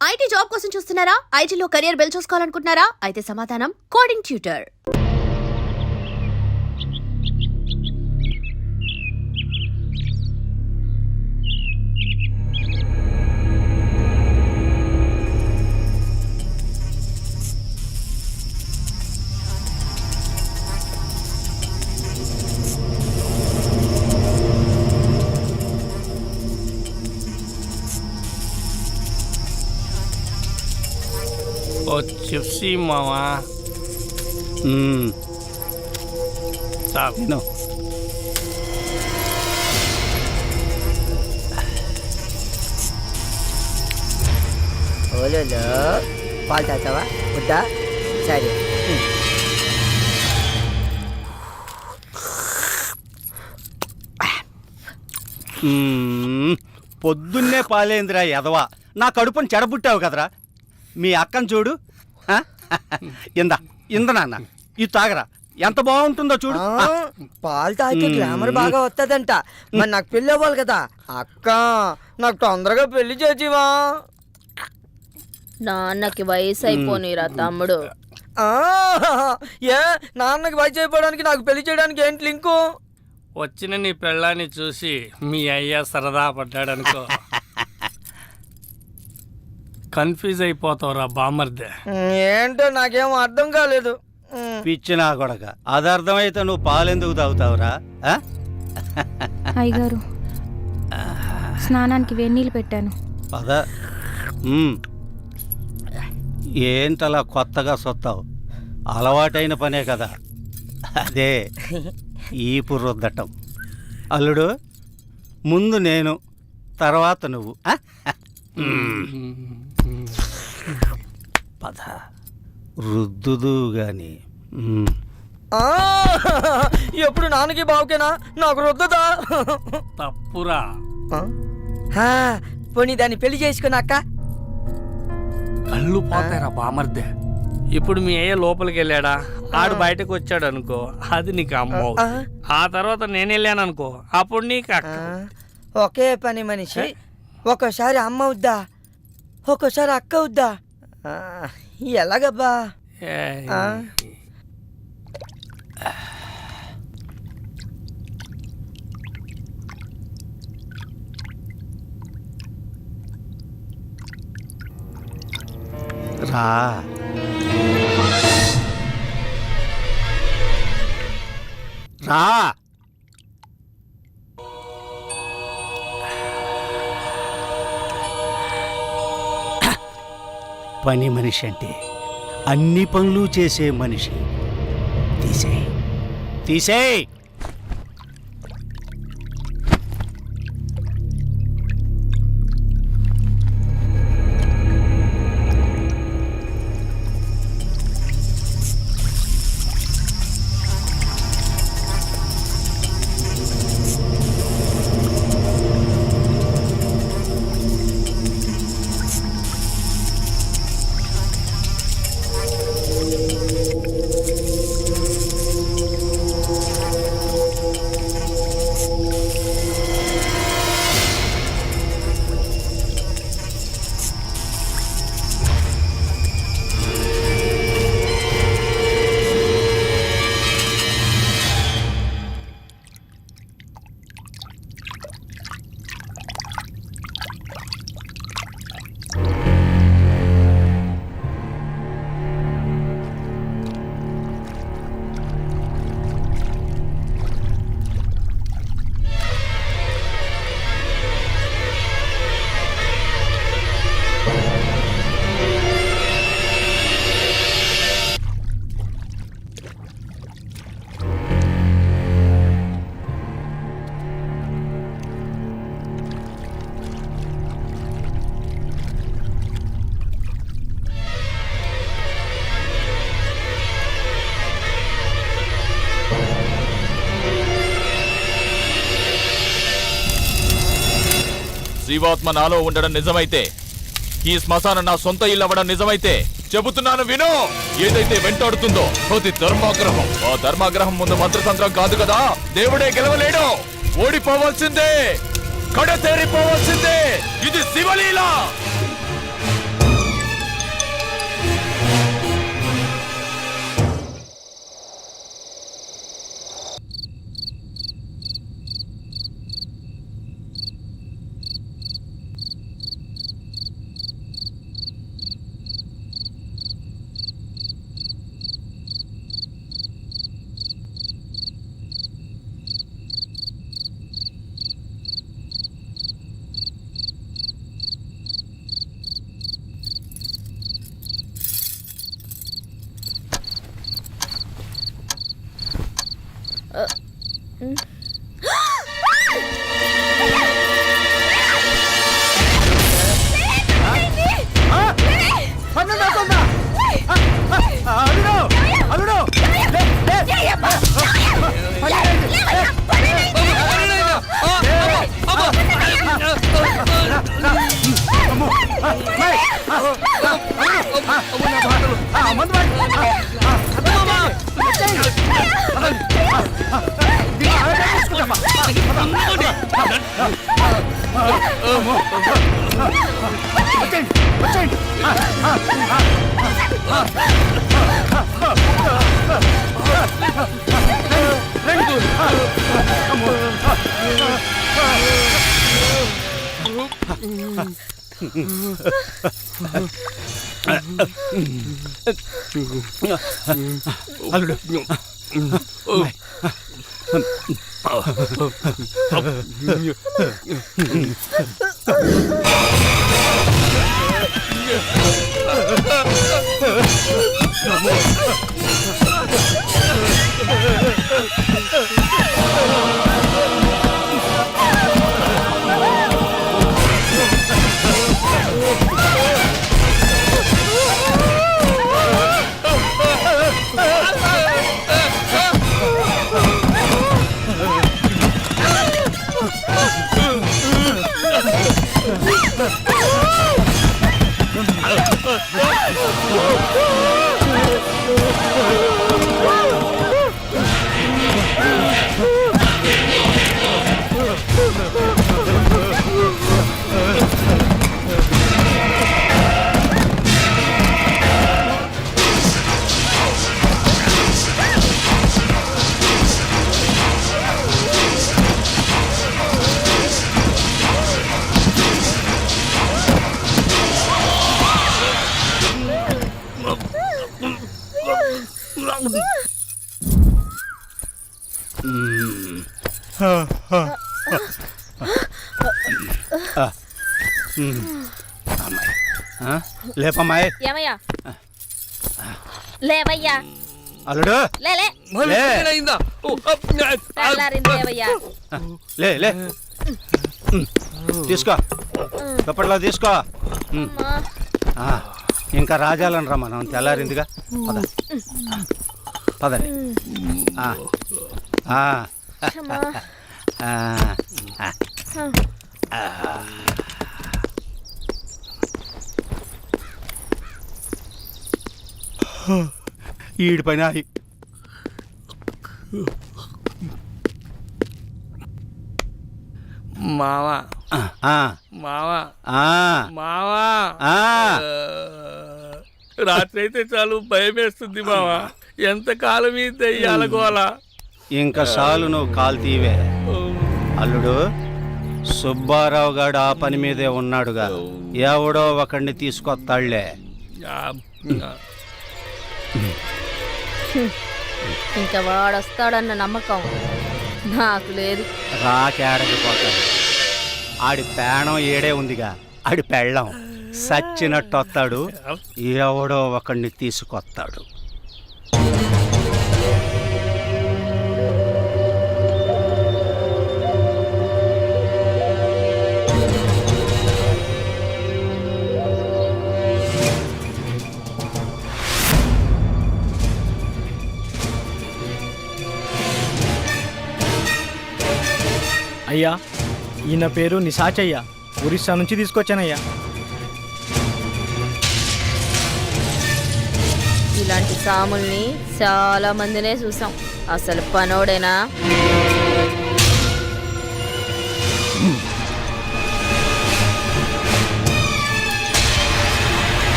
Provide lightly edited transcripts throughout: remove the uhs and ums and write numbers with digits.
IT job కోసం చూస్తున్నారా? ఐటీలో కెరియర్ బిల్డ్ చూసుకోవాలనుకుంటున్నారా? అయితే సమాధానం కోడింగ్ ట్యూటర్. ఓ చిప్సీ మావా విను. ఓలో పాలు తాతావా వద్దా? సరే. పొద్దున్నే పాలేందిరా ఎదవా, నా కడుపుని చెడబుట్టావు కదరా. మీ అక్కను చూడు. ఇంద నాన్న ఇది తాగరా, ఎంత బాగుంటుందో చూడు. పాలు తాగితే గ్లామర్ బాగా వస్తుందంట. మరి నాకు పెళ్ళి అవ్వాలి కదా అక్క, నాకు తొందరగా పెళ్లి చేసివా. నాన్నకి వయసు అయిపోనీరా తమ్ముడు. ఏ నాన్నకి వయసు అయిపోవడానికి నాకు పెళ్లి చేయడానికి ఏంటి లింకు? వచ్చిన నీ పెళ్ళాన్ని చూసి మీ అయ్య సరదా పడ్డాడనుకో, కన్ఫ్యూజ్ అయిపోతావురా బామర్దే. ఏంటో నాకేం అర్థం కాలేదు. పిచ్చినా కొడక, అది అర్థమైతే నువ్వు పాలెందుకు తాగుతావురా? అయ్యగారు, స్నానానికి వేడినీళ్ళు పెట్టాను. పద. ఏంటలా కొత్తగా సొత్తావు? అలవాటైన పనే కదా అదే ఈపు రుద్దటం. అల్లుడు, ముందు నేను, తర్వాత నువ్వు. పద రుద్దుదు గాని. ఎప్పుడు నాన్నకి బావుకేనా, నాకు రుద్దదా? తప్పురా. పోనీ దాన్ని పెళ్లి చేసుకున్నాక కళ్ళు పోతాయిరా బామర్దే. ఇప్పుడు మీ అయ్య లోపలికి వెళ్ళాడా, ఆడు బయటకు వచ్చాడు అనుకో, అది నీకు అమ్మ. ఆ తర్వాత నేను వెళ్ళాను అనుకో, అప్పుడు నీకు అక్క. ఒకే పని మనిషి ఒక్కోసారి అమ్మ అవుద్దా, ఒక్కోసారి అక్క అవుద్దా? ఎలాగబ్బా? రా. రా. పని మనిషి అంటే అన్ని పనులు చేసే మనిషి. తీసేయ్, తీసేయ్. జీవాత్మ నాలో ఉండడం నిజమైతే, ఈ శ్మశానం నా సొంత ఇల్లు అవ్వడం నిజమైతే, చెబుతున్నాను విను. ఏదైతే వెంటాడుతుందో అది ధర్మాగ్రహం. ఆ ధర్మాగ్రహం ముందు మంత్రతంత్రం కాదు కదా, దేవుడే గెలవలేడు. ఓడిపోవాల్సిందే, కడతేరిపోవాల్సిందే. ఇది శివలీల. అల్లుడు లేపమ్మాయి. ఏమయ్యా లేవయ్యా. అల్లుడు లేలే లే. తెల్లారింది లేవయ్యా. లే లే తీసుకో దుప్పట్లో తీసుకో. ఆ, ఇంకా రాజాలను రా మనం తెల్లారిందిగా పద పదండి. అమ్మా. ఈడి పైన మావా మావా మావా రాత్రి అయితే చాలు భయం వేస్తుంది మావా. ఎంత కాలం ఈ దెయ్యాల గోల. ఇంకా చాలు నువ్వు కాలు తీవే. అల్లుడు సుబ్బారావు గారు ఆ పని మీదే ఉన్నాడుగా, ఎవడో ఒకడిని తీసుకొస్తాళ్లే. ఇంకా వాడొస్తాడన్న నమ్మకం నాకు లేదు. రాకేడకి పోతాడు. ఆడి పేణం ఏడే ఉందిగా, ఆడి పెళ్ళం సచ్చినట్టు వస్తాడు, ఎవడో ఒకడిని తీసుకొస్తాడు. అయ్యా, ఈయన పేరు నిశాచయ్య, ఒరిస్సా నుంచి తీసుకొచ్చానయ్యా. ఇలాంటి సాముల్ని చాలా మందినే చూసాం. అసలు పనోడేనా?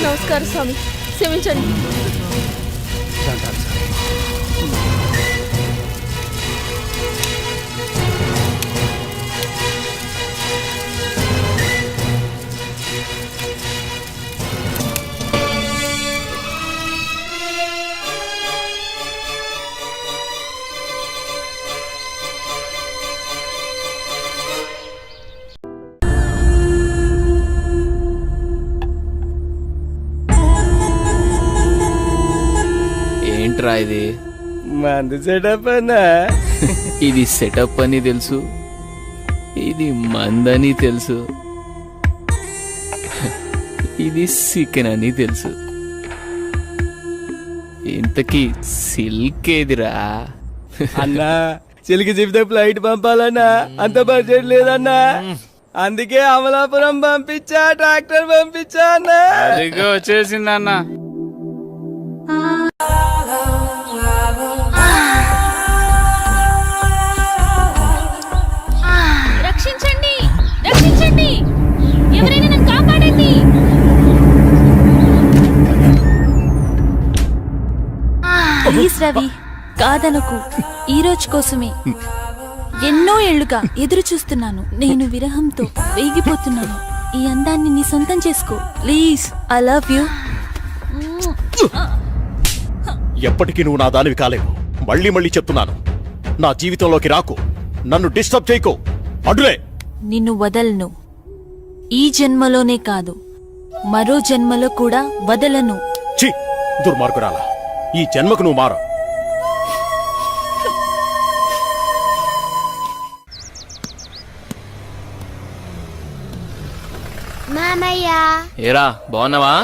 నమస్కారం స్వామి, క్షమించండి. రా ఇది? మందు సెటప్ అన్నా. ఇది సెటప్ అని తెలుసు, ఇది మందని తెలుసు, ఇది చికెన్ అని తెలుసు. ఇంతకీ సిల్క్ ఏదిరా? అన్నా చిలికి చెప్తే ఫ్లైట్ పంపాలన్నా, అంత బడ్జెట్ లేదన్నా. అందుకే అమలాపురం పంపించా, ట్రాక్టర్ పంపించా అన్నా. అదిగో వచ్చేసిందన్న. రక్షించండి, రక్షించండి, ఎవరైనా నన్ను కాపాడండి. ప్లీజ్ రవి, కాదనకు. ఈ రోజు కోసమే ఎన్నో ఏళ్లుగా ఎదురు చూస్తున్నాను. నేను విరహంతో వేగిపోతున్నాను. ఈ అందాన్ని నీ సొంతం చేసుకో ప్లీజ్. I love you. ఎప్పటికీ నువ్వు నా దానివి కాలేవు. మళ్ళీ మళ్ళీ చెప్తున్నాను, నా జీవితంలోకి రాకు, నన్ను డిస్టర్బ్ చేయకు. అడులే. నిన్ను వదలను. ఈ జన్మలోనే కాదు, మరో జన్మలో కూడా వదలను. ఛీ, దుర్మార్గురాలా, ఈ జన్మకు నువ్వు మారు. మామయ్య ఏరా బాగున్నావా?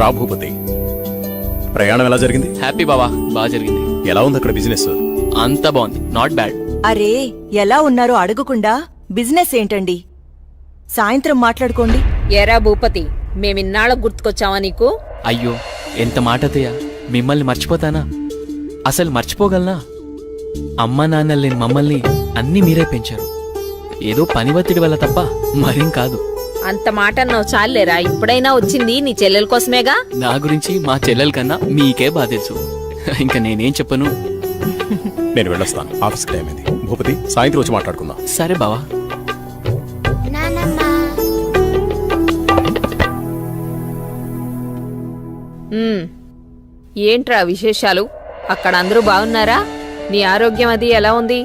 రా భూపతి, ప్రయాణం ఎలా జరిగింది? హ్యాపీ బావా, బాగా జరిగింది. ఎలా ఉంది అక్కడ బిజినెస్? అంతా బాగుంది, నాట్ బ్యాడ్. అరే ఎలా ఉన్నారో అడగకుండా బిజినెస్ ఏంటండి? సాయంత్రం మాట్లాడుకోండి. ఎరా భూపతి, మేమిన్నాళ్ళకు గుర్తుకొచ్చావా నీకు? అయ్యో ఎంత మాట అత్తయ్య, మిమ్మల్ని మర్చిపోతానా? అసలు మర్చిపోగలనా? అమ్మా నాన్న లేని మమ్మల్ని అన్నీ మీరే పెంచారు. ఏదో పని ఒత్తిడి వల్ల తప్ప మరేం కాదు. అంత మాట అన్నావు చాలేరా. ఇప్పుడైనా వచ్చింది నీ చెల్లెల కోసమేగా. నా గురించి మా చెల్లెల కన్నా మీకే బాధ తెలుసు. ఇంకా నేనేం చెప్పను. నేను వెళ్ళొస్తాను, ఆఫీస్కి టైం అయింది. భూపతి, సాయంత్రం వచ్చి మాట్లాడుకుందాం. సరే బావా. ఏంట్రా విశేషాలు? అక్కడ అందరూ బాగున్నారా? నీ ఆరోగ్యం అది ఎలా ఉంది?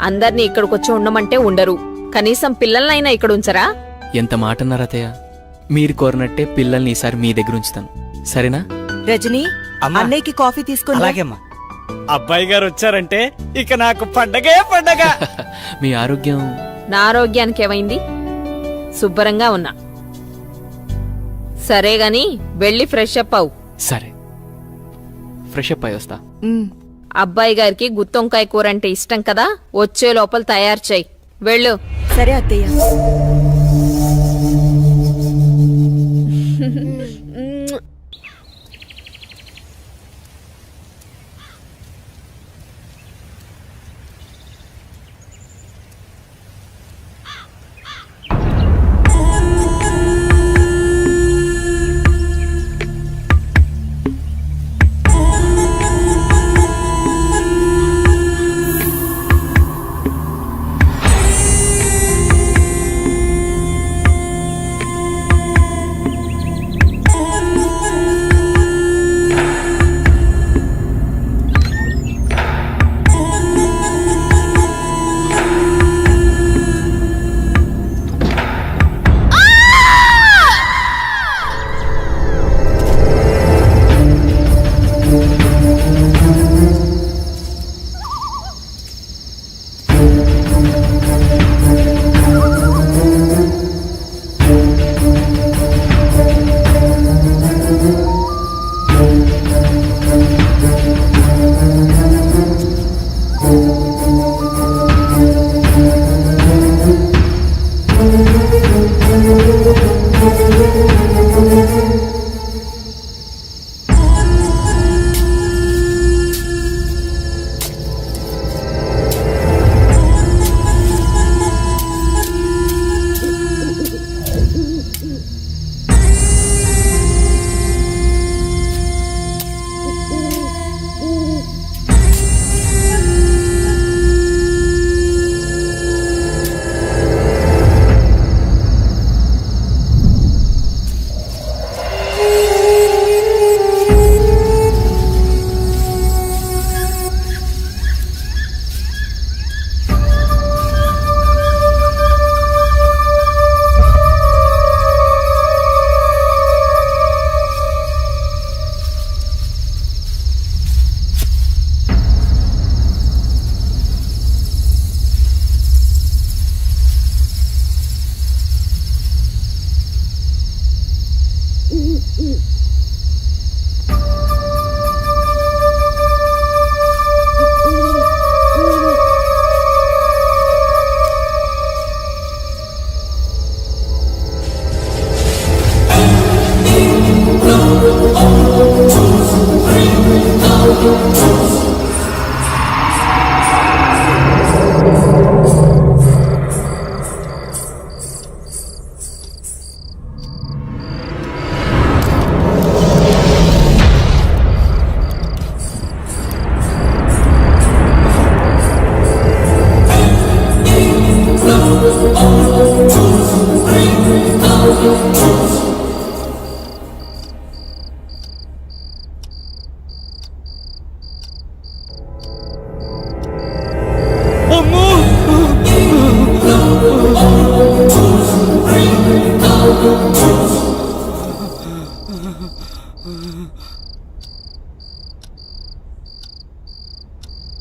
అందర్నీ ఇక్కడికొచ్చి ఉండమంటే ఉండరు, కనీసం పిల్లలనైనా ఇక్కడ ఉంచరా? ఎంత మాట అన్నారు అత్తయ్య. మీరు కోరినట్టే పిల్లల్ని ఈసారి మీ దగ్గర ఉంచుతాను, సరేనా? రజనీ, అన్నయ్యకి కాఫీ తీసుకుని. అలాగేమ్మా. అబ్బాయి గారు వచ్చారంటే ఇక నాకు పండగే పండగ. మీ ఆరోగ్యం? నా ఆరోగ్యానికి ఏమైంది? శుభ్రంగా ఉన్నా. సరే గాని వెళ్ళి ఫ్రెష్ అప్ అవు. సరే, ఫ్రెష్ అప్ అయి వస్తా. అబ్బాయి గారికి గుత్తొంకాయ కూర అంటే ఇష్టం కదా, వచ్చే లోపల తయారు చేయి. వెళ్ళు. సరే అత్తయ్య.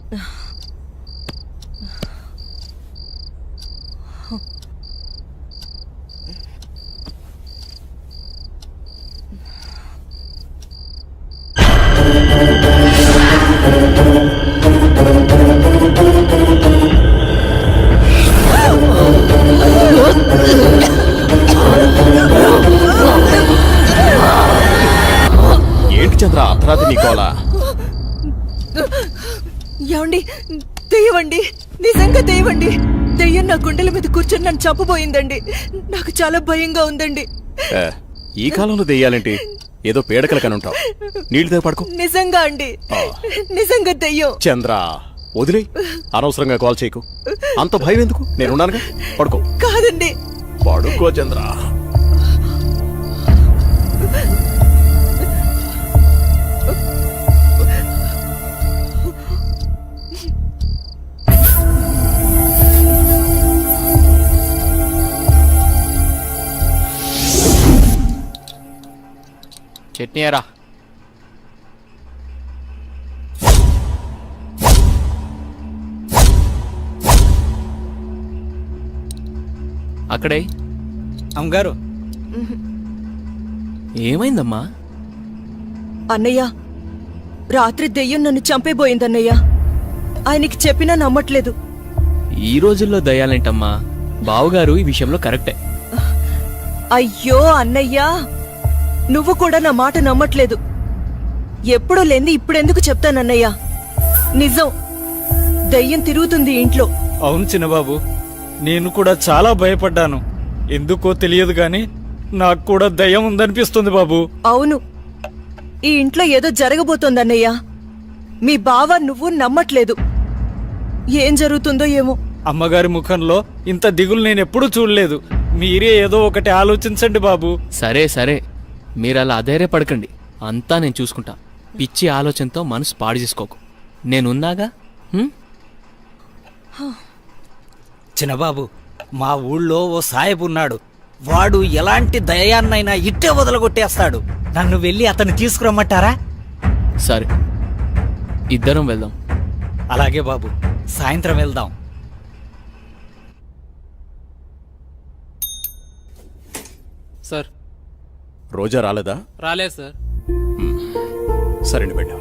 ఏంటి చంద్ర అర్ధరాత్రి నీకోలా? ఏమండి దెయ్యమండి, నిజంగా దెయ్యమండి. దెయ్యం నా గుండెల మీద కూర్చొని నన్ను చంపబోయిందండి. నాకు చాలా భయంగా ఉందండి. ఈ కాలంలో దెయ్యాలేంటి? ఏదో పీడకల కనుంటావు. నీళ్ళు పడుకో. నిజంగా అండి, నిజంగా దెయ్యం. చంద్ర వదిలే, అనవసరంగా కాల్ చేయకు. అంత భయం ఎందుకు? నేనున్నానుగా, పడుకో. కాదండి, పడుకో చంద్ర. చట్నీ ఎరా. అక్కడే అమ్మగారు. ఏమైందమ్మా? అన్నయ్య, రాత్రి దెయ్యం నన్ను చంపేబోయిందన్నయ్య. ఆయనకి చెప్పినా నమ్మట్లేదు. ఈ రోజుల్లో దయాలేంటమ్మా? బావుగారు ఈ విషయంలో కరెక్టే. అయ్యో అన్నయ్యా, నువ్వు కూడా నా మాట నమ్మట్లేదు. ఎప్పుడూ లేని ఇప్పుడెందుకు చెప్తానన్నయ్యా? నిజం, దయ్యం తిరుగుతుంది ఇంట్లో. అవును చిన్నబాబు, నేను కూడా చాలా భయపడ్డాను. ఎందుకో తెలియదు గాని నాకు కూడా దయ్యం ఉందనిపిస్తుంది బాబు. అవును, ఈ ఇంట్లో ఏదో జరగబోతోందన్నయ్యా. మీ బావ నువ్వు నమ్మట్లేదు. ఏం జరుగుతుందో ఏమో. అమ్మగారి ముఖంలో ఇంత దిగులు నేనెప్పుడూ చూడలేదు. మీరే ఏదో ఒకటి ఆలోచించండి బాబు. సరే సరే, మీరలా అధైర్యపడకండి. అంతా నేను చూసుకుంటా. పిచ్చి ఆలోచనతో మనసు పాడు చేసుకోకు. నేనున్నాగా. చిన్నబాబు, మా ఊళ్ళో ఓ సాయబు ఉన్నాడు. వాడు ఎలాంటి దయాన్నైనా ఇట్టే వదలగొట్టేస్తాడు. నన్ను వెళ్ళి అతన్ని తీసుకురమ్మంటారా? సరే, ఇద్దరం వెళ్దాం. అలాగే బాబు, సాయంత్రం వెళ్దాం. సార్, రోజా రాలేదా? రాలేదు సార్. సరేండి వెళ్ళా.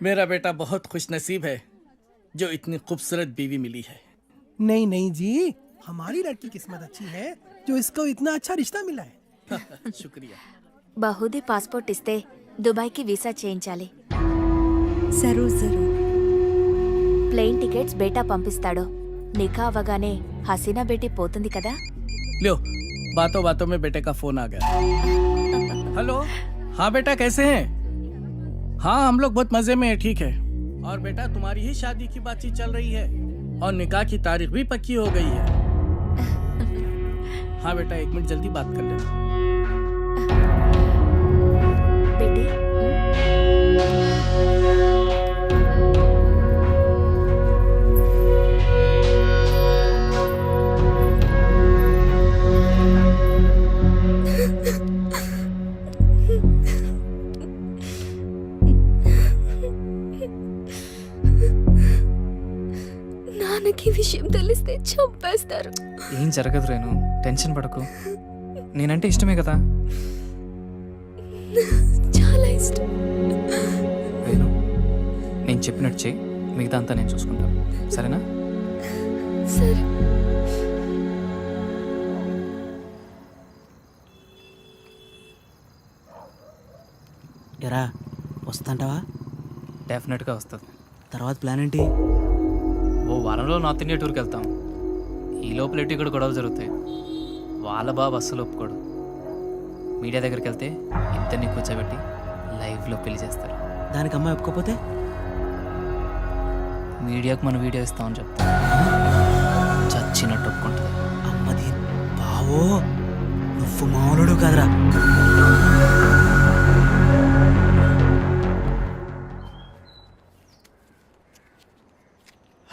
मेरा बेटा बहुत खुश नसीब है जो इतनी खूबसूरत बीवी मिली है। नहीं नहीं जी, हमारी लड़की किस्मत अच्छी है जो इसको इतना अच्छा रिश्ता मिला है। शुक्रिया। బహుదీ పాస్పోర్ట్ ఇస్తే దుబాయ్కి వీసా చేయించాలి. జరూర్ జరూర్. ప్లేన్ టికెట్స్ బేటా పంపిస్తాడు. నికా అవగానే హసీనా బేటీ పోతుంది కదా. लो, बातों बातों में बेटे का फोन आ गया। हेलो, हाँ बेटा कैसे हैं? हाँ हम लोग बहुत मजे में हैं, ठीक है। और बेटा तुम्हारी ही शादी की बातचीत चल रही है और निकाह की तारीख भी पक्की हो गई है। हाँ बेटा, 1 मिनट जल्दी बात कर लेना। बेटी, నాన్నకి ఈ విషయం తెలిస్తే చంపేస్తారు. ఏం జరగదు రేణు, టెన్షన్ పడకు. నేనంటే ఇష్టమే కదా. చాలా ఇష్టం. రేణు, నేను చెప్పినట్టు చెయ్యి, మిగతా అంతా నేను చూసుకుంటాను, సరేనా? సరే. ఎరా వస్తాంటావా? డెఫినెట్గా వస్తుంది. తర్వాత ప్లాన్ ఏంటి? ఓ వారంలో నార్త్ ఇండియా టూర్కి వెళ్తాం. ఈ లోపల ఎటు ఇక్కడ గొడవలు జరుగుతాయి. వాళ్ళ బాబు అస్సలు ఒప్పుకోడు. మీడియా దగ్గరికి వెళ్తే ఇద్దరిని కూర్చోబెట్టి లైవ్లో పెళ్లి చేస్తారు. దానికి అమ్మాయి ఒప్పుకోపోతే మీడియాకు మన వీడియో ఇస్తామని చెప్తాం. చచ్చినట్టు ఒప్పుకుంటుంది. అమ్మది బావో, నువ్వు మామూలుడు కాదురా.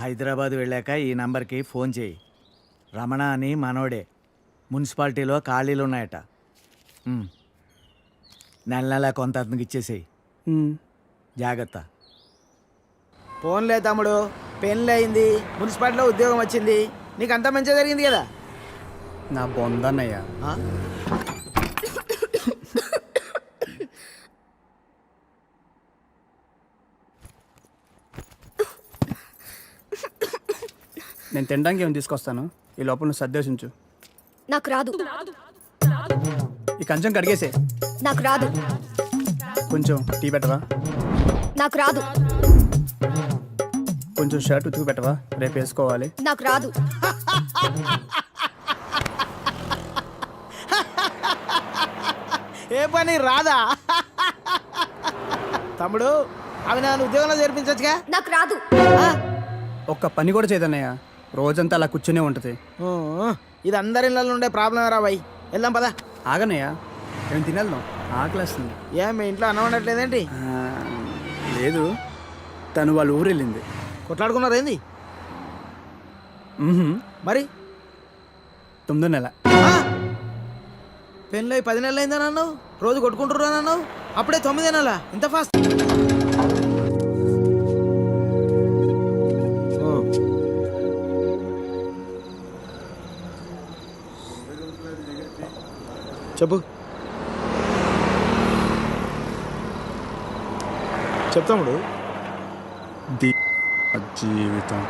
హైదరాబాద్ వెళ్ళాక ఈ నంబర్కి ఫోన్ చేయి. రమణ అని మనోడే. మున్సిపాలిటీలో ఖాళీలు ఉన్నాయట. నెల నెల కొంత అతనికి ఇచ్చేసేయి. జాగ్రత్త. ఫోన్లే తమ్ముడు, పెళ్ళి అయింది, మున్సిపాలిటీలో ఉద్యోగం వచ్చింది, నీకు అంతా మంచిగా జరిగింది కదా. నా బొందన్నయ్య. నేను తినడానికి ఏమి తీసుకొస్తాను, ఈ లోపల నువ్వు సర్దేశించు. నాకు రాదు. ఈ కంచం కడిగేసే. నాకు రాదు. కొంచెం టీ పెట్టవా? నాకు రాదు. కొంచెం షర్ట్ ఉతుకు పెట్టవా, రేపు వేసుకోవాలి. నాకు రాదు. ఏ పని రాదా? తమ్ముడు, అవి నన్ను ఉద్యోగంలో చేర్పించచ్చుగా. నాకు రాదు. ఒక్క పని కూడా చేయదన్నయ్య, రోజంతా అలా కూర్చునే ఉంటుంది. ఇది అందరి ఇళ్ళలో ఉండే ప్రాబ్లం రా బాయ్. వెళ్దాం పదా. ఆగనయ్య, ఏం తినేద్దాం, ఆకలేస్తుంది. ఏం మీ ఇంట్లో అన్నం ఉండట్లేదేంటి? లేదు, తను వాళ్ళ ఊరు వెళ్ళింది. కొట్లాడుకున్నారు ఏంది? మరి 9వ నెల. పెళ్ళి 10 నెలలు అయిందా నన్ను? రోజు కొట్టుకుంటురా నన్ను? అప్పుడే 9వ నెల, ఇంత ఫాస్ట్? చెప్పు. చెప్తాముడు. జీవితం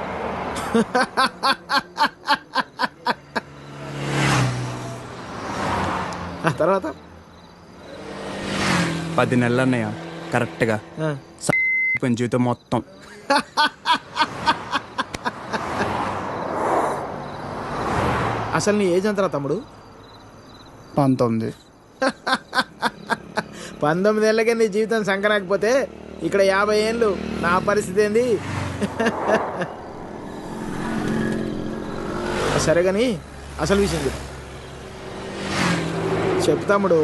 తర్వాత 10 నెలలు అన్నయ్య కరెక్ట్గా జీవితం మొత్తం. అసలు నీ ఏజ్ ఎంతరా తమ్ముడు? 19. 19 ఏళ్ళకే నీ జీవితం సంకరాకపోతే ఇక్కడ 50 ఏళ్ళు నా పరిస్థితి ఏంది? సరే కానీ అసలు విషయం చెప్తాముడు.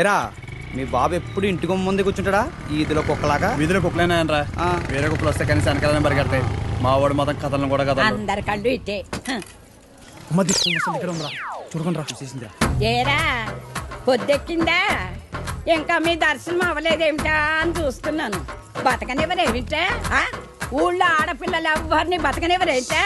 ఎరా, మీ బాబు ఎప్పుడు ఇంటికి ముందే కూర్చుంటాడా? ఈదిలో కుక్కలాగా. వీధిలో కుక్కలేనా రా, వేరే కుక్కలు వస్తే కనీసం వెనకాలనే పరిగెడతాయి. మా వాడు మొత్తం కథలను కూడా కదా. అందరి కళ్ళు ఇట్టే. చూడకుండా చూసేసిందా? ఏరా పొద్దెక్కిందా? ఇంకా మీ దర్శనం అవ్వలేదేమిటా అని చూస్తున్నాను. బతకనివ్వరేమిటా? ఊళ్ళో ఆడపిల్లలు ఎవ్వరిని బతకనివ్వరేమిటా?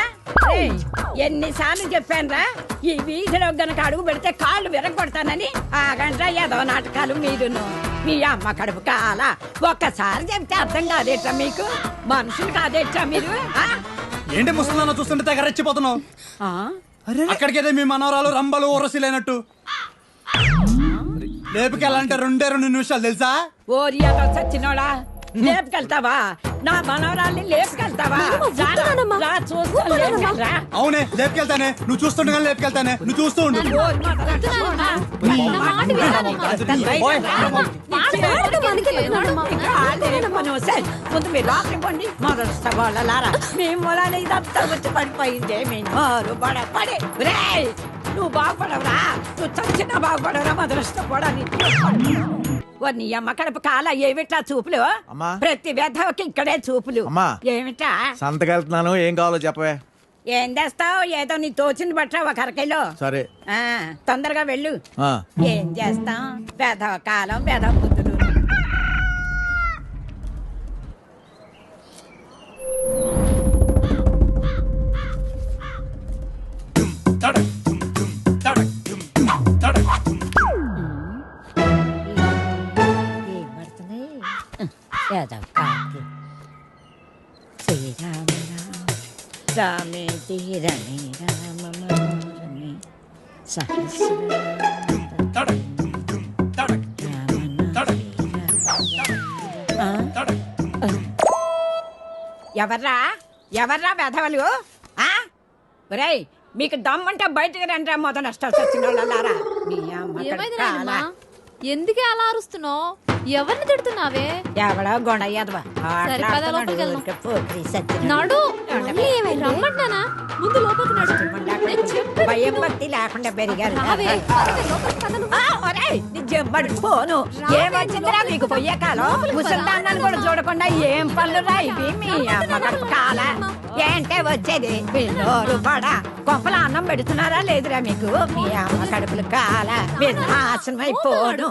ఎన్నిసార్లు చెప్పానురా, ఈ వీధిలో గనక అడుగు పెడితే కాళ్ళు విరగొడతానని. ఆగండ్రా ఏదో నాటకాలు మీరును. మీ అమ్మ కడుపు కాల ఒక్కసారి చెప్తే అర్థం కాదేట్రా మీకు? మనుషులు కాదేట్రా మీరు? ఏంటి ముసలిదాన్ని చూస్తుంటే తెగ రెచ్చిపోతున్నావు? అక్కడికైతే మీ మనవరాలు రంబలు ఊరసి లేనట్టు లేపుకెళ్ళాలంటే 2 నిమిషాలు తెలుసా? ఓరి అదో చచ్చినోడా, లేపుకెళ్తావా? నా మనవరాల్ని లేపుకెళ్తావా రా చూస్తాను లేపుకెళ్ళరా. అవునే లేపుకెళ్తానే, నువ్వు చూస్తుండగా లేపుకెళ్తానే, నువ్వు చూస్తూ ఉండు. ముందు మీరు లోపలికి పోండి. మొదలు వాళ్ళలారా మీ మూలాన ఇదంతా వచ్చి పడిపోయింది. మీ నోరు పడే నువ్వు బాగుపడవురా, నువ్వు చచ్చినా బాగుపడవురా మొదలుష్టపడని. నీ అమ్మ కడుపు కాల ఏమిటా చూపులు? ప్రతి వ్యధకి ఇక్కడే చూపులు. ఏమిటా సంతకెళ్తున్నాను, ఏం కావాలో చెప్పవే. ఏం చేస్తావు? ఏదో నీ తోచింది బట్రా ఒక అరకెలో. సరే తొందరగా వెళ్ళు. ఏం చేస్తాం? వేధవ కాలం వేధవ బుద్ధులు. శ్రీరామ రామే తీరమే రామ మనోరమే ఎవర్రా ఎవర్రా వెధవలు? ఒరేయ్ మీకు దమ్మంటే బయటకు రండి. మొదలు నష్టాలు వచ్చిన వాళ్ళారా. ఎందుకే అలా అరుస్తున్నావు? ఎవరిని తిడుతున్నావే? ఎవడో గొడయ్యదవా రమ్మంటానా? ముందు లోపలికి నడు. భయం భక్తి లేకుండా పెరిగారు. పోను ఏమొచ్చిందిరా మీకు పొయ్యే కాలం? ముసల్దాన్ని కూడా చూడకుండా ఏం పనులు రా ఇవి? మీ అమ్మ కడుపు కాల ఏంటే వచ్చేది? నోరు పడా కొంపల అన్నం పెడుతున్నారా లేదురా మీకు? మీ అమ్మ కడుపులు కాల నాశనం అయిపోను.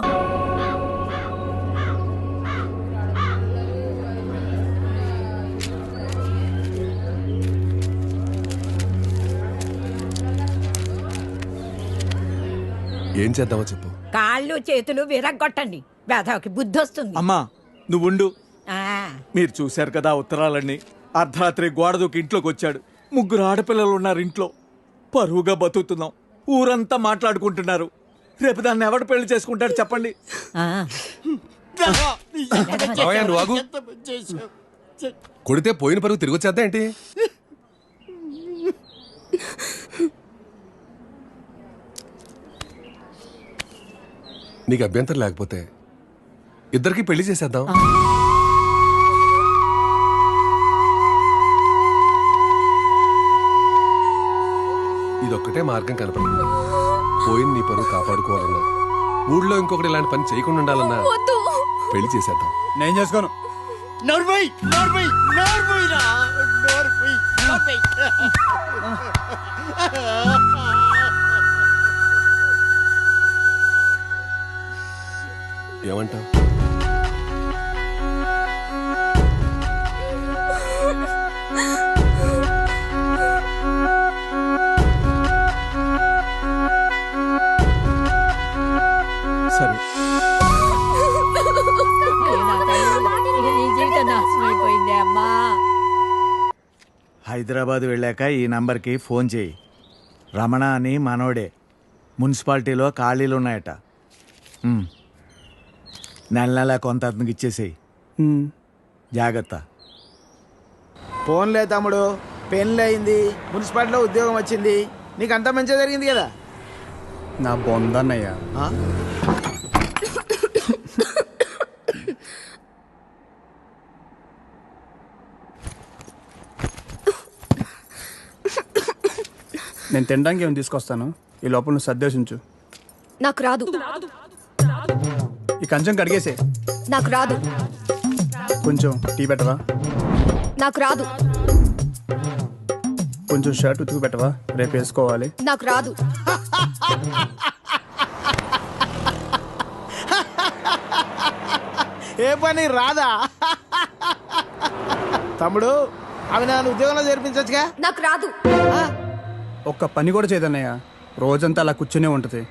ఏం చేద్దామో చెప్పు. కాళ్ళు చేతులు విరగ్గొట్టండి, వేధవకి బుద్ధి వస్తుంది. అమ్మా నువ్వుండు. ఆ మీరు చూశారు కదా ఉత్తరాలన్నీ. అర్ధరాత్రి గోడ దూకి ఇంట్లోకి వచ్చాడు. 3 ఆడపిల్లలు ఉన్నారు ఇంట్లో. పరువుగా బతుకుతున్నాం. ఊరంతా మాట్లాడుకుంటున్నారు. రేపు దాన్ని ఎవడు పెళ్లి చేసుకుంటాడు చెప్పండి. నువ్వు ఆగు. కొడితే పోయిన పరువు తిరిగి వచ్చేద్దా ఏంటి? నీకు అభ్యంతరం లేకపోతే ఇద్దరికి పెళ్లి చేసేద్దాం. ఇదొక్కటే మార్గం కనపడుతుంది. పోయిన నీ పరువు కాపాడుకోవాలన్నా, ఊళ్ళో ఇంకొకటి ఇలాంటి పని చేయకుండా ఉండాలన్నా పెళ్లి చేసేద్దాం. నేను చేసుకోను. ఏమంటావు? సరే హైదరాబాద్ వెళ్ళాక ఈ నంబర్కి ఫోన్ చేయి. రమణ అని మనోడే. మున్సిపాలిటీలో ఖాళీలు ఉన్నాయట. నెల కొంత అతనికి ఇచ్చేసేయి. జాగ్రత్త. ఫోన్లే తమ్ముడు, పెళ్ళి అయింది, మున్సిపాలిటీలో ఉద్యోగం వచ్చింది, నీకు అంతా మంచిగా జరిగింది కదా. నా బొందన్నయ్యా. నేను తినడానికి ఏమైనా తీసుకొస్తాను. ఈ లోపల నువ్వు సర్దేశించు. నాకు రాదు. ఈ కంచం కడిగేసే. నాకు రాదు. కొంచెం టీ పెట్టవా? నాకు రాదు. కొంచెం షర్ట్ ఉతుకు పెట్టవా? రేపు వేసుకోవాలి. నాకు రాదు. ఏ పని రాదా? తమ్ముడు అవి నన్ను ఉద్యోగంలో చేర్పించచ్చుగా. నాకు రాదు. ఒక్క పని కూడా చేయదన్నయ్య. రోజంతా అలా కూర్చునే ఉంటది.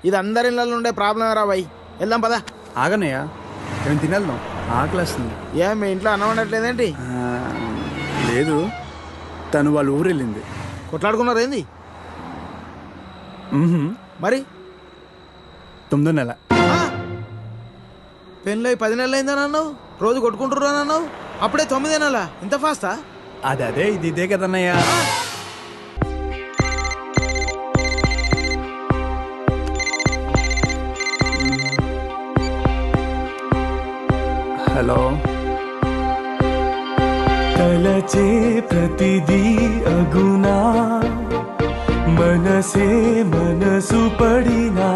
ఇది అందరి ఇళ్ళలో ఉండే ప్రాబ్లం రా బాయ్. వెళ్దాం పదా. ఆగన్నయ్య, ఏం తినేద్దాం, ఆకలేస్తుంది. ఏ మీ ఇంట్లో అన్నం వండట్లేదేంటి? లేదు, తను వాళ్ళ ఊరు వెళ్ళింది. కొట్లాడుకున్నారు ఏంది? మరి 9వ నెల. పెళ్ళి 10 నెలలు అయిందని అన్నావు. రోజు కొట్టుకుంటున్నాను అన్నావు. అప్పుడే 9 నెలలా ఇంత ఫాస్టా? అదే ఇది ఇదే కదన్నయ్య. హలో. తలచే ప్రతిదీ అగునా మనసే మనసు పడినా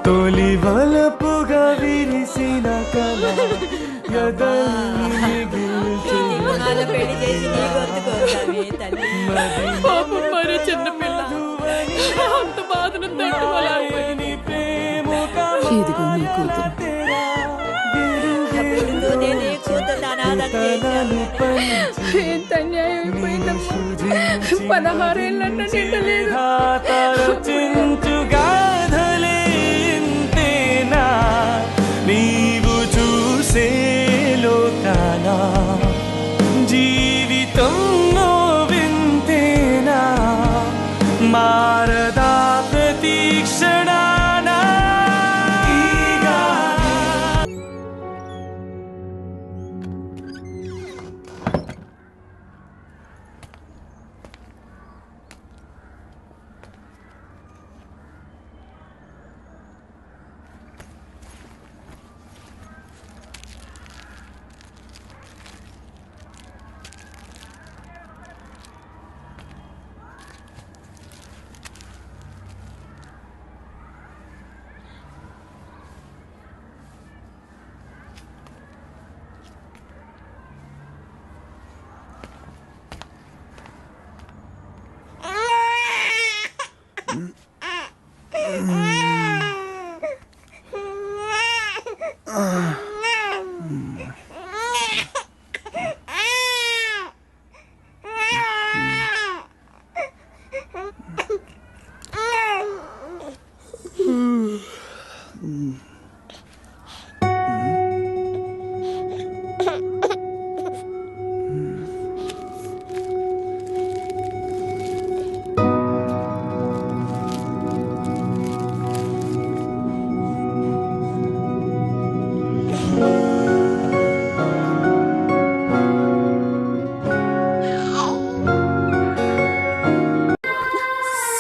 తొలి వలపుగా విరిసిన కళ ఎదల్ని గాథలేంతేనా నీవు చూసే లోకానా జీవితం వింతేనా మారదా ప్రతి క్షణానా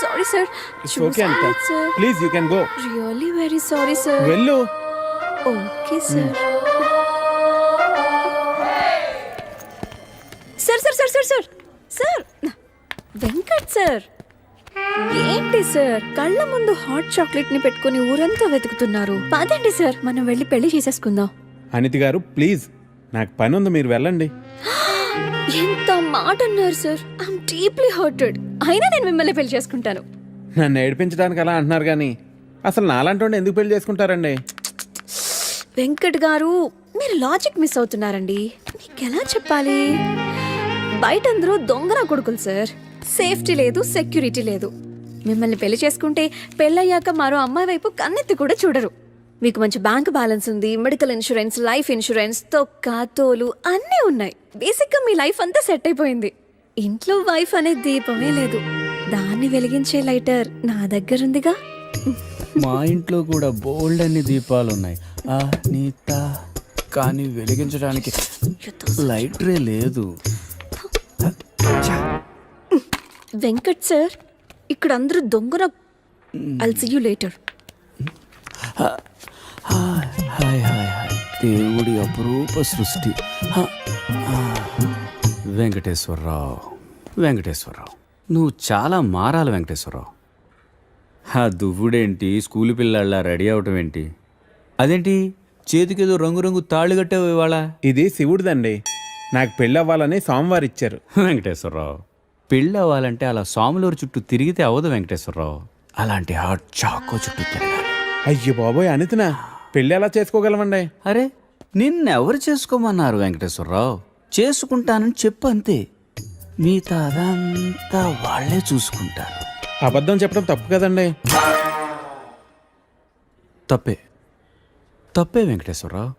సారీ సార్. ఓకే అంట. Please you can go. Really very sorry sir. వెళ్ళు. Okay sir. Sir sir sir sir sir sir Venkat sir, ఏంటి సార్ కళ్ళ ముందు హాట్ చాక్లెట్ ని పెట్టుకుని ఊరంతా వెతుకుతున్నారు? పదండి సార్, మనం వెళ్ళి పెళ్లి చేసేసుకుందాం. అనితి గారు ప్లీజ్, నాకు పని ఉంది, మీరు వెళ్ళండి. ఎంత మాట అన్నారు సార్. I'm deeply hurted. అయినా నేను మిమ్మల్ని పెళ్లి చేసుకుంటాను. నన్ను ఏడిపించడానికి అలా అంటున్నారు కానీ అసలు నాలాంటి ఎందుకు పెళ్లి చేసుకుంటారండి? వెంకట్ గారు, మీరు లాజిక్ మిస్ అవుతున్నారండి. మీకు ఎలా చెప్పాలి? బయట అందరూ దొంగన కొడుకులు సార్. సేఫ్టీ లేదు, సెక్యూరిటీ లేదు. మిమ్మల్ని పెళ్లి చేసుకుంటే పెళ్ళయ్యాక మరో అమ్మాయి వైపు కన్నెత్తి కూడా చూడరు. మీకు మంచి బ్యాంక్ బ్యాలెన్స్ ఉంది, మెడికల్ ఇన్సూరెన్స్, లైఫ్ ఇన్సూరెన్స్, తొక్క తోలు అన్నీ ఉన్నాయి. బేసిక్గా మీ లైఫ్ అంతా సెట్ అయిపోయింది. ఇంట్లో వైఫ్ అనే దీపమే లేదు, దాన్ని వెలిగించే లైటర్ నా దగ్గర ఉందిగా. మా ఇంట్లో కూడా బోల్డ్ అన్ని దీపాలు ఉన్నాయి నీత, కానీ వెలిగించడానికి లైటరే లేదు. వెంకట్ సార్, ఇక్కడ అందరూ దొంగన. I'll see you later. Hi hi hi, దేవుడి అపురూప సృష్టి. వెంకటేశ్వరరావు, వెంకటేశ్వరరావు, నువ్వు చాలా మారాలి వెంకటేశ్వరరావు. ఆ దువ్వుడేంటి, స్కూల్ పిల్లల్లా రెడీ అవటం ఏంటి? అదేంటి చేతికేదో రంగురంగు తాళ్ళు కట్టావు ఇవాళ? ఇది శివుడిదండి, నాకు పెళ్ళి అవ్వాలని స్వామివారు ఇచ్చారు. వెంకటేశ్వరరావు, పెళ్ళి అవ్వాలంటే అలా స్వాములూరు చుట్టూ తిరిగితే అవ్వదు వెంకటేశ్వరరావు. అలాంటి హాట్ చాకో చుట్టూ తిరగాలి. అయ్యో బాబోయ్ అనితనా, పెళ్ళి ఎలా చేసుకోగలమండి? అరే నిన్నెవరు చేసుకోమన్నారు వెంకటేశ్వరరావు? చేసుకుంటానని చెప్పు అంతే, మిగతా అదంతా వాళ్లే చూసుకుంటారు. అబద్ధం చెప్పడం తప్పు కదండి. తప్పే, తప్పే వెంకటేశ్వరరావు,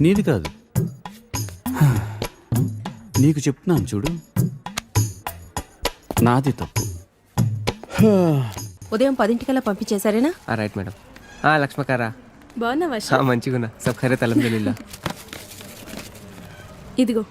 నీది కాదు. నీకు చెప్తున్నాను చూడు, నాది తప్పు. ఉదయం 10 పంపించేశారేనా? Right madam. లక్ష్మకారా బాగున్నావా? మంచిగున్నా, సబ్ ఖైరత్ అల్హమ్దులిల్లా. ఇదిగో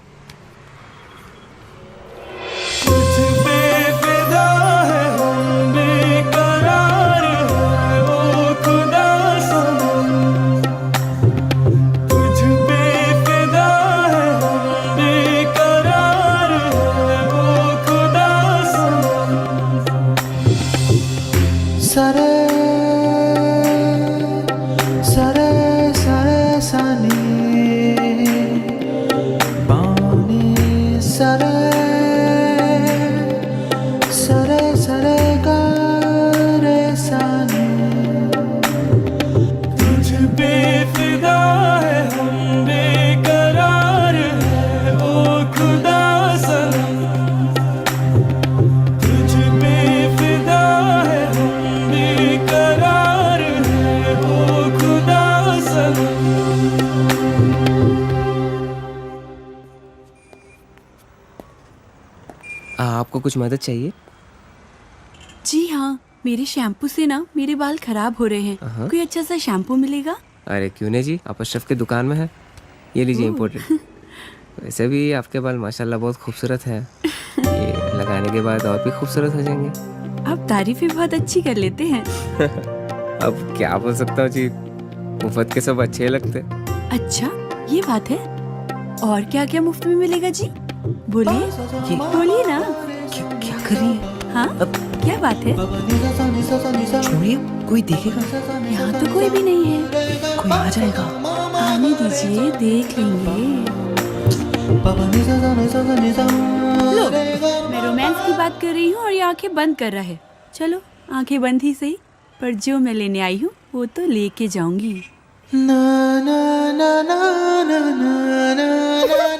సరే సరే సరే సని బాని సరే సరే సరే గరే సని तुझ पे फिदा है हम बेकरार है ओ खुदा सनम तुझ पे फिदा है हम बेकरार है ओ खुदा सनम आपको कुछ मदद चाहिए? जी हाँ, मेरे शैम्पू से ना मेरे बाल खराब हो रहे हैं। कोई अच्छा सा शैम्पू मिलेगा? अरे क्यों नहीं जी, आप अशरफ की दुकान में है, ये लीजिए इम्पोर्टेड। वैसे भी आपके बाल माशाल्लाह बहुत खूबसूरत है, ये लगाने के बाद और भी खूबसूरत हो जाएंगे। आप तारीफें बहुत अच्छी कर लेते हैं। अब क्या बोल सकता हूँ जी, मुफ्त के सब अच्छे लगते। अच्छा, ये बात है। और क्या क्या मुफ्त में मिलेगा जी? बोलिए बोलिए ना। क्या कर रही है? हाँ, क्या बात है? छोड़िए, कोई देखेगा। यहाँ तो कोई भी नहीं है। कोई आ जाएगा। आने दीजिए, देख लेंगे। लो, मैं रोमांस की बात कर रही हूँ और ये आंखें बंद कर रहा है। चलो, आंखें बंद ही सही, पर जो मैं लेने आई हूँ वो तो लेके जाऊंगी। ना ना ना ना ना ना ना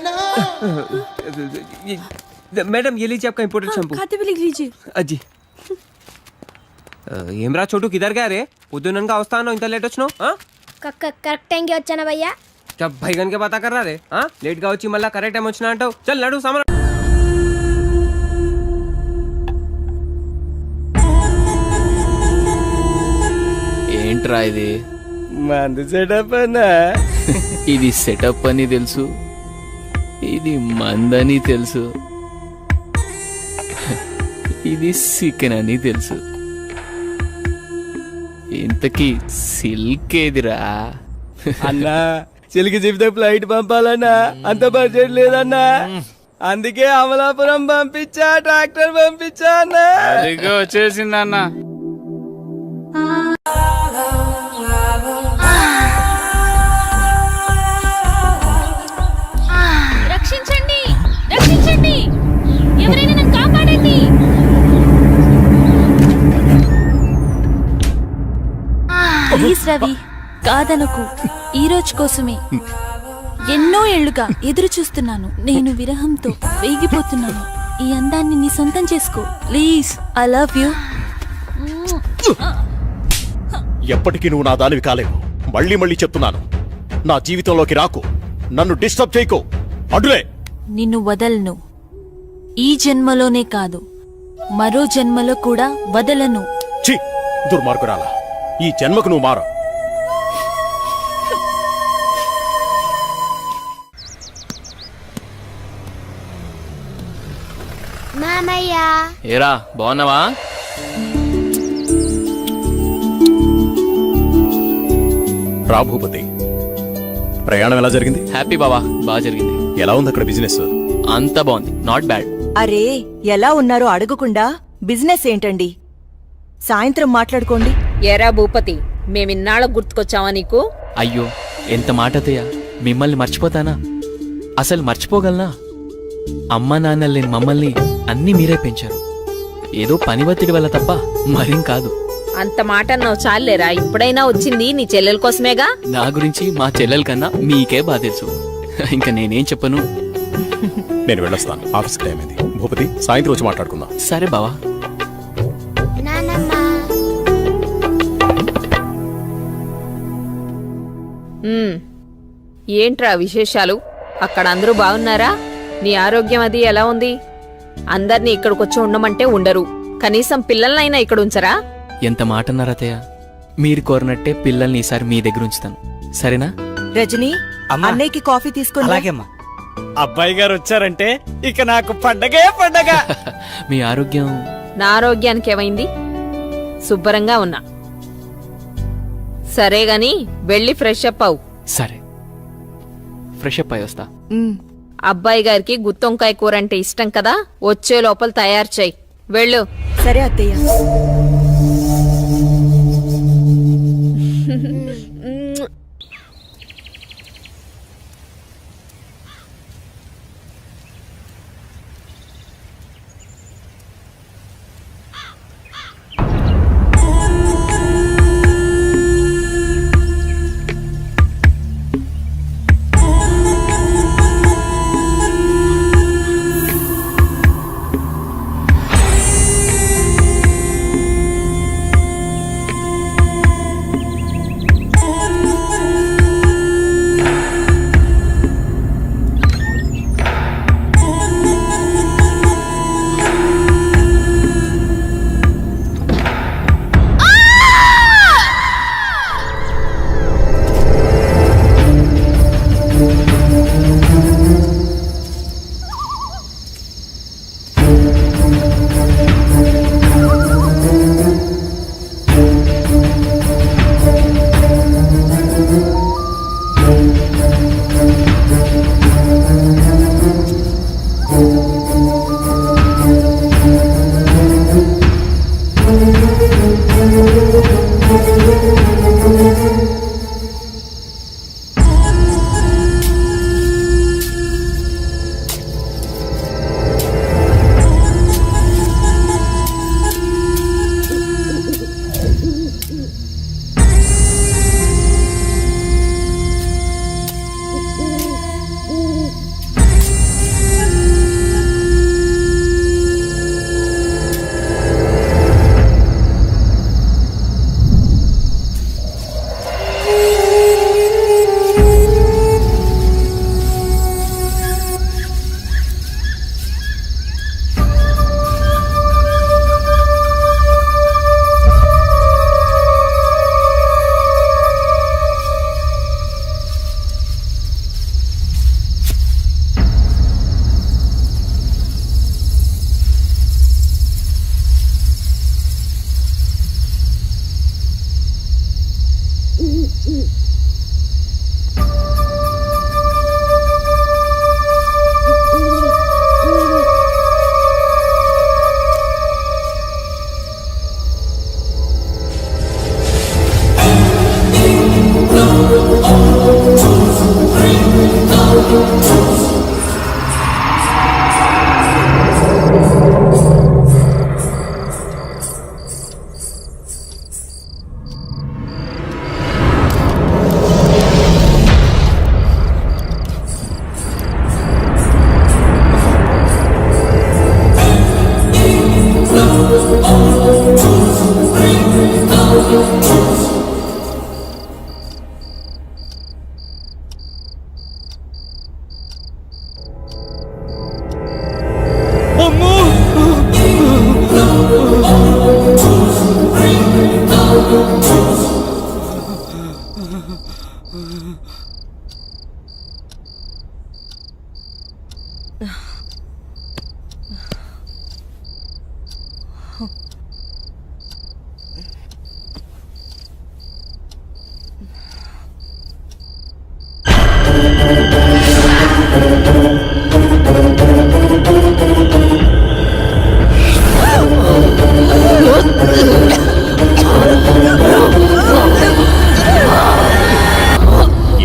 ना मैडम ये लीजिए आपका इम्पोर्टेड शैम्पू। खाते भी लिख लीजिए। अजी ఏమ్రా చోటు కిదర్ గా రే పొద్దుననగా వస్తాను ఇంత లేట్ వచ్చినావు కరెక్ట్ టైంకి వచ్చానా భయ్యా क्या भैगन के बाता कर रहा रे लेट గా వచ్చి మళ్ళా కరెక్ట్ టైం వచ్చినా అంటావు చల్ నడు సామాన్ ఏంట్రా ఇది మంది సెటప్ అన్నా ఇది సెటప్ అని తెలుసు, ఇది మందని తెలుసు, ఇది సికెన్ అని తెలుసు. ఇంతకీ సిల్క్ ఏదిరా? అన్నా చిలికి చెబితే ఫ్లైట్ పంపాలన్నా అంత బడ్జెట్ లేదన్నా, అందుకే అమలాపురం పంపించా, ట్రాక్టర్ పంపించా అన్నా. అదిగో వచ్చేసిందన్నా. రక్షించండి, రక్షించండి, ఎవరైనా నన్ను కాపాడండి. ప్లీజ్ రవి, కాదనకు. ఈ రోజు కోసమే ఎన్నో ఏళ్లుగా ఎదురు చూస్తున్నాను. నేను విరహంతో వేగిపోతున్నాను. ఈ అందాన్ని నీ సొంతం చేసుకో ప్లీజ్. I love you. ఎప్పటికీ నువ్వు నా దానివి కాలేవు. మళ్ళీ మళ్ళీ చెప్తున్నాను, నా జీవితంలోకి రాకు, నన్ను డిస్టర్బ్ చేయకు. అడ్డులే. నిన్ను వదలను. ఈ జన్మలోనే కాదు, మరో జన్మలో కూడా వదలను. ఛీ, దుర్మార్గురాలా, ఈ జన్మకు నువ్వు మారు. మామయ్య ఏరా బాగున్నావా? రా భూపతి, ప్రయాణం ఎలా జరిగింది? హ్యాపీ బావా, బాగా జరిగింది. ఎలా ఉంది అక్కడ బిజినెస్? అంతా బాగుంది, నాట్ బ్యాడ్. అరే ఎలా ఉన్నారో అడగకుండా బిజినెస్ ఏంటండి? సాయంత్రం మాట్లాడుకోండి. ఏరా భూపతి, మేమిన్నాళ్ళకు గుర్తుకొచ్చావా నీకు? అయ్యో ఎంత మాట అత్తయ్య, మిమ్మల్ని మర్చిపోతానా? అసలు మర్చిపోగలనా? అమ్మ నాన్న లేని మమ్మల్ని అన్నీ మీరే పెంచారు. ఏదో పని ఒత్తిడి వల్ల తప్ప మరేం కాదు. అంత మాట అన్నావు చాలేరా. ఇప్పుడైనా వచ్చింది నీ చెల్లెల కోసమేగా. నా గురించి మా చెల్లెల కన్నా మీకే బాగా తెలుసు. ఇంకా నేనేం చెప్పను. నేను వెళ్ళొస్తాను, ఆఫీస్కి టైం అయింది. భూపతి, సాయంత్రం వచ్చి మాట్లాడుకుందాం. సరే బావా. ఏంట్రా విశేషాలు? అక్కడ అందరూ బాగున్నారా? నీ ఆరోగ్యం అది ఎలా ఉంది? అందర్నీ ఇక్కడికొచ్చి ఉండమంటే ఉండరు, కనీసం పిల్లలనైనా ఇక్కడ ఉంచరా? ఎంత మాట అన్నారు అత్తయ్య. మీరు కోరినట్టే పిల్లల్ని ఈసారి మీ దగ్గర ఉంచుతాను, సరేనా? రజనీ, అన్నయ్యకి కాఫీ తీసుకుని. అలాగేమ్మా. అబ్బాయి గారు వచ్చారంటే ఇక నాకు పండగే పండగ. మీ ఆరోగ్యం? నా ఆరోగ్యానికి ఏమైంది? శుభ్రంగా ఉన్నా. సరే గాని వెళ్ళి ఫ్రెష్ అప్ అవు. సరే, ఫ్రెష్ అప్ అయి వస్తా. అబ్బాయి గారికి గుత్తొంకాయ కూర అంటే ఇష్టం కదా, వచ్చే లోపల తయారు చేయి. వెళ్ళు. సరే అత్తయ్య.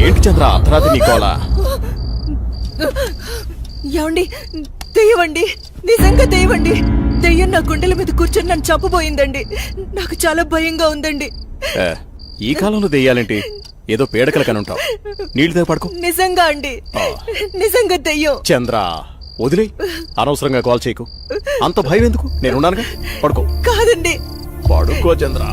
ఏంటి చంద్ర అర్ధరాత్రి నీకోలా? ఏమండి, దెయ్యమండి, నిజంగా దెయ్యమండి. దెయ్యం నా గుండెల మీద కూర్చొని నన్ను చంపబోయిందండి. నాకు చాలా భయంగా ఉందండి. ఈ కాలంలో దెయ్యాలేంటి? ఏదో పీడకల కనుంటావు. నీళ్లు దగ్గర పడుకో. నిజంగా అండి, నిజంగా దెయ్యం. చంద్ర వదిలే, అనవసరంగా కాల్ చేయకు. అంత భయం ఎందుకు? నేనున్నానుగా, పడుకో. కాదండి, పడుకో చంద్ర.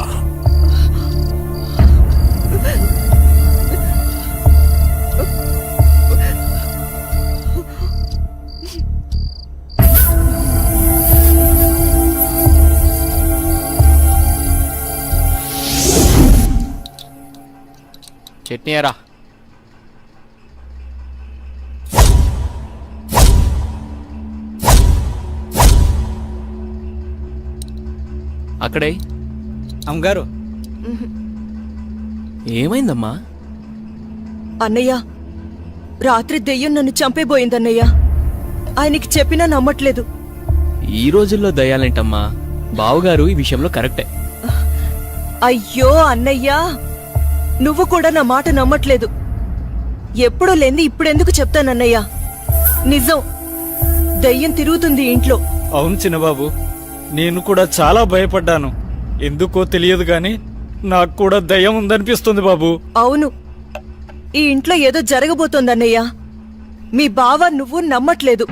చట్నీ ఎరా. అక్కడే అమ్మగారు ఏమైందమ్మా? అన్నయ్య రాత్రి దెయ్యం నన్ను చంపేబోయిందన్నయ్య. ఆయనకి చెప్పినా నమ్మట్లేదు. ఈ రోజుల్లో దయాలేంటమ్మా, బావుగారు ఈ విషయంలో కరెక్టే. అయ్యో అన్నయ్యా, నువ్వు కూడా నా మాట నమ్మట్లేదు. ఎప్పుడూ లేంది ఇప్పుడెందుకు చెప్తానన్నయ్యా? నిజం, దెయ్యం తిరుగుతుంది ఇంట్లో. అవును చిన్నబాబు, నేను కూడా చాలా భయపడ్డాను. ఎందుకో తెలియదు గాని నాకు కూడా దయ్యం ఉందనిపిస్తుంది బాబు. అవును, ఈ ఇంట్లో ఏదో జరగబోతోందన్నయ్యా. మీ బావ నువ్వు నమ్మట్లేదు.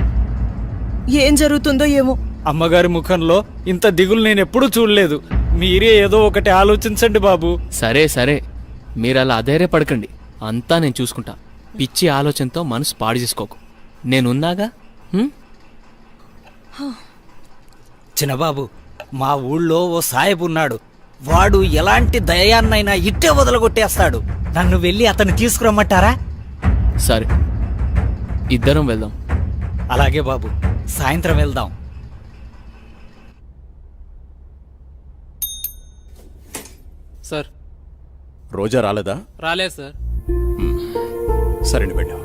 ఏం జరుగుతుందో ఏమో. అమ్మగారి ముఖంలో ఇంత దిగులు నేను ఎప్పుడూ చూడలేదు. మీరే ఏదో ఒకటి ఆలోచించండి బాబు. సరే సరే, మీరు అలా అధైర్యపడకండి, అంతా నేను చూసుకుంటా. పిచ్చి ఆలోచనతో మనసు పాడు చేసుకోకు, నేనున్నాగా. చిన్నబాబు, మా ఊళ్ళో ఓ సాయబు ఉన్నాడు. వాడు ఎలాంటి దయాన్నైనా ఇట్టే వదలగొట్టేస్తాడు. నన్ను వెళ్ళి అతన్ని తీసుకురమ్మంటారా? సరే, ఇద్దరం వెళ్దాం. అలాగే బాబు, సాయంత్రం వెళ్దాం. సార్, రోజా రాలేదా? రాలేదు సార్. సరే వెళ్ళు.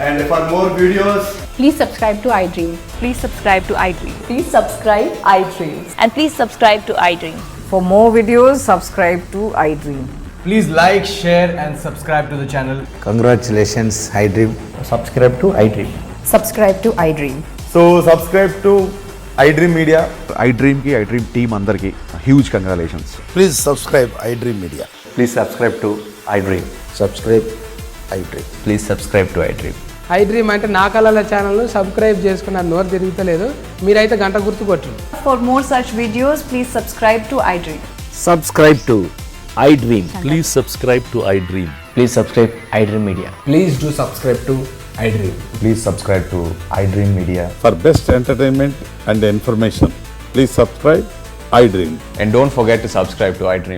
And for more videos, Please subscribe to iDream. Please subscribe to iDream. Please subscribe iDream. And please subscribe to iDream. For more videos, subscribe to iDream. Please like, share and subscribe to the channel. congratulations, iDream. Subscribe to iDream. Subscribe to iDream. So subscribe to iDream Media. iDream ki iDream team andarki huge congratulations. Please subscribe iDream Media. Please subscribe to iDream. Subscribe iDream. Please subscribe to iDream. iDream అంటే నా కళల channel subscribe చేసుకున్న నోరు తిరుగుతలేదు. మీరైతే గంట గుర్తు కొట్టండి. For more such videos, please subscribe to iDream. Subscribe to iDream. Please subscribe to iDream. Please subscribe iDream Media. Please do subscribe to iDream. Please subscribe to iDream Media. For best entertainment and information, please subscribe iDream. And don't forget to subscribe to iDream.